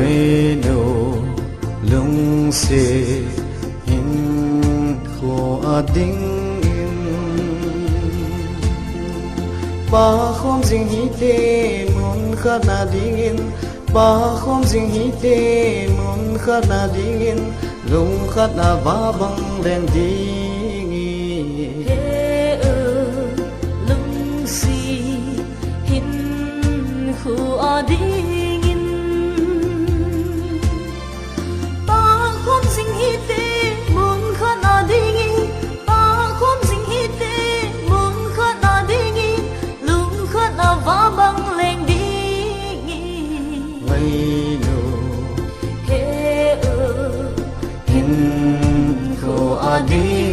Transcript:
no lung se hin kho ading in ba khom jing hi te mun kha na ding in ba khom jing hi te mun kha na ding in lung kha na ba bang leng ding lung si hin kho ading in ba khom jing hi te mun kha na ding in ba khom jing hi te mun kha na ding in lung kha na ba bang leng ding mai no hin kho ading